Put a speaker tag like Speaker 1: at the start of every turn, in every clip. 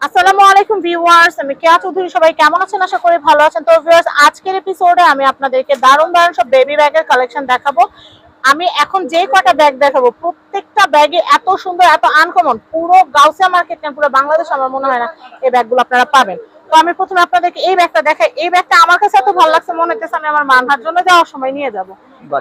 Speaker 1: আসসালামু আলাইকুম ভিউয়ার্স, আমি কেয়া চৌধুরী। সবাই কেমন আছেন? আশা করি ভালো আছেন। তো ভিউয়ার্স, আজকের এপিসোডে আমি আপনাদেরকে দারুণ দারুণ সব বেবি ব্যাগের কালেকশন দেখাবো। আমি এখন যে কটা ব্যাগ দেখাবো প্রত্যেকটা ব্যাগে এত সুন্দর, এত আনকমন, পুরো গাউসিয়া মার্কেট না পুরো বাংলাদেশ আমার মনে হয় না এই ব্যাগগুলো আপনারা পাবেন। তো আমি প্রথমে আপনাদেরকে এই ব্যাগটা দেখাই। এই ব্যাগটা আমার কাছে এত ভালো লাগছে, মনে হচ্ছে আমি আমার মানহার জন্য যাওয়ার সময় নিয়ে যাব।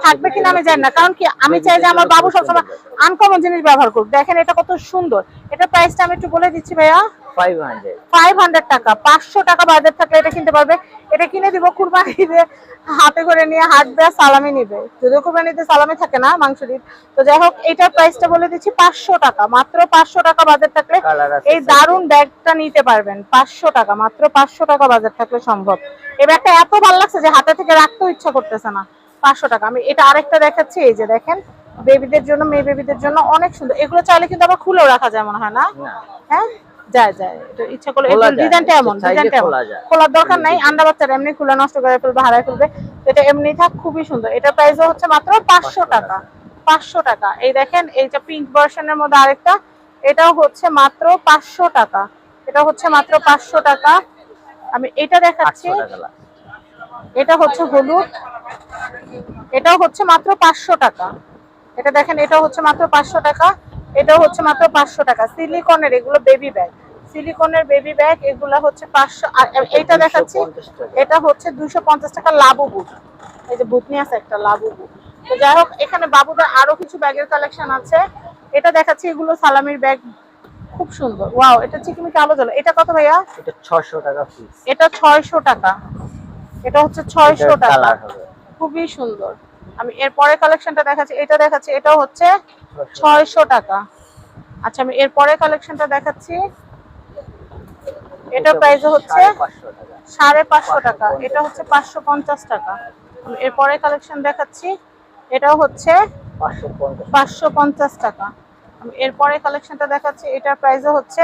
Speaker 1: থাকবে কিনা আমি জানি না, কারণ কি আমি চাই যে আমার বাবু সবসময় আনকমন জিনিস ব্যবহার করুক। দেখেন এটা কত সুন্দর। এটা প্রাইসটা আমি একটু বলে দিচ্ছি ভাইয়া। 500 টাকা। 500 টাকা বাজেট থাকলে এটা কিনতে পারবে। এটা কিনে দিব কুরবানিতে, হাতে করে নিয়ে হাঁটবে, সালামি নিবে। যদিও কুরবানিতে সালামি থাকে না, মাংস দিন। তো যাই হোক, এটার প্রাইসটা বলে দিচ্ছি 500 টাকা। মাত্র 500 টাকা বাজেট থাকলে এই দারুন ব্যাগটা নিতে পারবেন। 500 টাকা, মাত্র 500 টাকা বাজেট থাকলে সম্ভব। এই ব্যাগটা এত ভালো লাগছে যে হাতে থেকে রাখতেও ইচ্ছা করতেছে না। 500 টাকা। আমি এটা আরেকটা দেখাচ্ছি, এই যে দেখেন, বেবিদের জন্য, মেয়ে বেবিদের জন্য অনেক সুন্দর। এগুলো চাইলে কিন্তু আবার খুলেও রাখা যায় মনে হয় না? হ্যাঁ, যায় যায়, তো ইচ্ছা করলে ডিজাইনটা এমন, ডিজাইনটা এমন খোলার দরকার নাই। আন্ডা বাচ্চারা এমনি খুলে নষ্ট করে ফেলবে, হারায় ফেলবে। এটা এমনি থাক, খুবই সুন্দর। এটা প্রাইসও হচ্ছে মাত্র 500 টাকা। 500 টাকা। এই দেখেন, এইটা পিঙ্ক ভার্সনের মধ্যে আরেকটা, এটাও হচ্ছে মাত্র 500 টাকা। এটা হচ্ছে মাত্র 500 টাকা। আমি এটা দেখাচ্ছি, এটা হচ্ছে হলুদ, এটাও হচ্ছে মাত্র 500 টাকা। এটা দেখেন, এটা হচ্ছে মাত্র 500 টাকা। এটাও হচ্ছে মাত্র 500 টাকা। সিলিকনের এগুলো বেবি ব্যাগ, সিলিকনের বেবি ব্যাগ, এগুলো হচ্ছে 500। আর এইটা দেখাচ্ছি, এটা হচ্ছে 250 টাকা। লাবু বুট, এই যে বুট নিয়ে আছে একটা লাবু বুট। তো যাই হোক, এখানে বাবুদের আরো কিছু ব্যাগের কালেকশন আছে। এটা দেখাচ্ছি, এগুলো সালামির ব্যাগ, খুব সুন্দর। ওয়াও, এটা চিকমিকি আলো জ্বলে। এটা কত ভাইয়া?
Speaker 2: এটা 600 টাকা পিস।
Speaker 1: এটা 600 টাকা। এটা হচ্ছে 600 টাকা, খুবই সুন্দর। আমি এরপরে কালেকশনটা দেখাচ্ছি, এটা দেখাচ্ছি, এটাও হচ্ছে 600 টাকা। আচ্ছা, আমি এরপরে কালেকশনটা দেখাচ্ছি, এটা প্রাইস হচ্ছে 550 টাকা। এটা হচ্ছে 550 টাকা। আমি এরপরে কালেকশন দেখাচ্ছি, এটাও হচ্ছে 550 টাকা। আমি এরপরে কালেকশনটা দেখাচ্ছি, এটার প্রাইসও হচ্ছে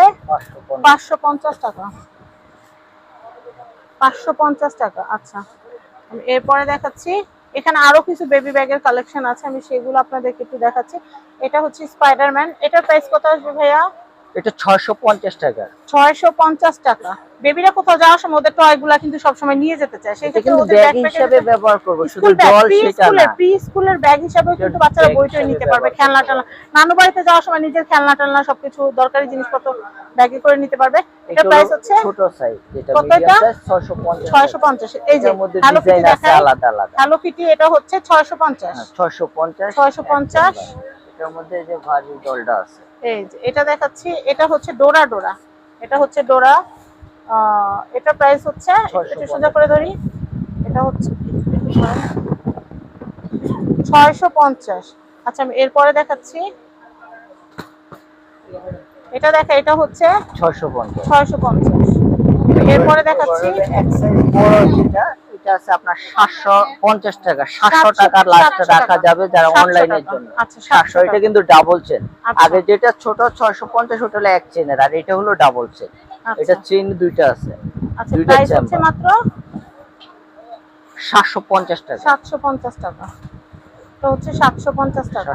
Speaker 1: 550 টাকা। 550 টাকা। আচ্ছা, আমি এরপরে দেখাচ্ছি, এখানে আরো কিছু বেবি ব্যাগের কালেকশন আছে, আমি সেগুলো আপনাদেরকে একটু দেখাচ্ছি। এটা হচ্ছে স্পাইডারম্যান। এটার প্রাইস কত আসবে ভাইয়া?
Speaker 2: এটা 650 টাকা।
Speaker 1: 650 টাকা। বেবিরা কোথাও যাওয়ার সময় ওদের টয়গুলা কিন্তু সব সময় নিয়ে যেতে চায়, সেই ক্ষেত্রে ওদের
Speaker 2: ব্যাগ হিসেবে ব্যবহার করব, শুধু জল সেটা না,
Speaker 1: প্রি স্কুলের ব্যাগ হিসেবে কিন্তু বাচ্চারা বই টই নিতে পারবে, খেলনা টেলনা, নানু বাড়িতে যাওয়ার সময় নিজের খেলনা টেলনা সবকিছু দরকারি জিনিসপত্র ব্যাগে করে নিতে পারবে। এটা প্রাইস হচ্ছে
Speaker 2: ছোট সাইজ, যেটা মিডিয়াম সাইজ 650।
Speaker 1: 650। এই যে হ্যালো কিটি আছে আলাদা আলাদা, হ্যালো কিটি, এটা হচ্ছে 650। 650।
Speaker 2: এটার মধ্যে যে ভারী ডলটা আছে,
Speaker 1: এই যে এটা দেখাচ্ছি, এটা হচ্ছে ডোরা ডোরা, এটা হচ্ছে ডোরা। এটা প্রাইস হচ্ছে, একটু সোজা করে ধরি, এটা হচ্ছে 650। আচ্ছা, আমি এরপরে দেখাচ্ছি, এটা দেখা, এটা হচ্ছে 650। এরপরে দেখাচ্ছি,
Speaker 2: এক সাইজ বড় যেটা, এটা আছে আপনার 750 টাকা। 700 টাকা লাস্ট রাখা যাবে যারা অনলাইনের জন্য।
Speaker 1: আচ্ছা,
Speaker 2: 700। এটা কিন্তু ডাবল চেন। আগে যেটা ছোট 650, ওটা হলো এক চেনের, আর এটা হলো ডাবল চেন। এটা চেন দুইটা আছে।
Speaker 1: আচ্ছা, প্রাইস হচ্ছে মাত্র
Speaker 2: 750 টাকা।
Speaker 1: 750 টাকা। তো হচ্ছে 750 টাকা।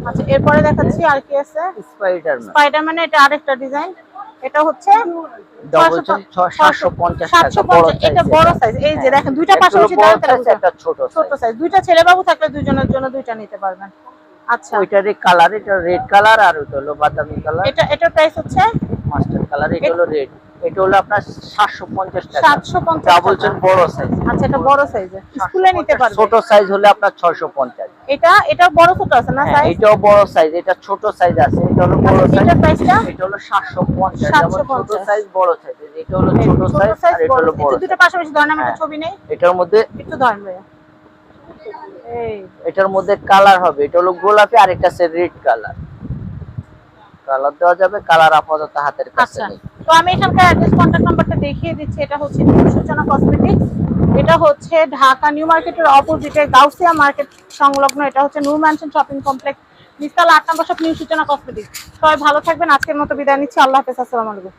Speaker 1: আচ্ছা, এরপরে দেখাচ্ছি আর কি আছে, স্পাইডারম্যান। এটা আরেকটা ডিজাইন, এটা হচ্ছে
Speaker 2: 750 টাকা।
Speaker 1: এটা বড় সাইজ। এই যে দেখেন, দুইটা পাশাপাশি
Speaker 2: একটা ছোট
Speaker 1: সাইজ। দুইটা ছেলে বাবু থাকলে দুইজনের জন্য দুইটা নিতে পারবেন। আচ্ছা,
Speaker 2: ওইটারই কালার, এটা রেড কালার, আর ওটা হলো বাদামি কালার।
Speaker 1: এটার প্রাইস হচ্ছে
Speaker 2: মাস্টার কালার, এটা হলো রেড। এটা হলো আপনার 750 টাকা।
Speaker 1: 750
Speaker 2: ডাবল চেন বড় সাইজ।
Speaker 1: আচ্ছা, এটা বড় সাইজ, স্কুলে নিতে পারবে।
Speaker 2: ছোট সাইজ হলে আপনার 650।
Speaker 1: এটা বড় ছোট আছে না সাইজ?
Speaker 2: এটাও বড় সাইজ, এটা ছোট সাইজ আছে। এটা হলো বড় সাইজ।
Speaker 1: এটার প্রাইসটা?
Speaker 2: এটা হলো 750। যেমন ছোট সাইজ, বড় সাইজ। এটা হলো ছোট সাইজ, আর এটা হলো বড়।
Speaker 1: দুটো পাশাপাশি ধরেন, আমি একটা ছবি নেই,
Speaker 2: এটার মধ্যে
Speaker 1: একটু ধরেন ভাইয়া।
Speaker 2: এটার মধ্যে কালার হবে, এটা হলো গোলাপি, আর একটা আছে রেড কালার। কালার দেওয়া যাবে, কালার আপাতত হাতের কাছে নেই।
Speaker 1: তো আমি এখানকার অ্যাড্রেস, কন্টাক্ট নাম্বারটা দেখিয়ে দিচ্ছি। এটা হচ্ছে সূচনা কসমেটিক্স, এটা হচ্ছে ঢাকা নিউ মার্কেটের অপোজিটে গাউসিয়া মার্কেট সংলগ্ন। এটা হচ্ছে নূর ম্যানশন শপিং কমপ্লেক্স, নিচতলা 8 নম্বর শপ, নিউ সূচনা কসমেটিক্স। সবাই ভালো থাকবেন। আজকের মতো বিদায় নিচ্ছি। আল্লাহ হাফেজ। আসসালামু আলাইকুম।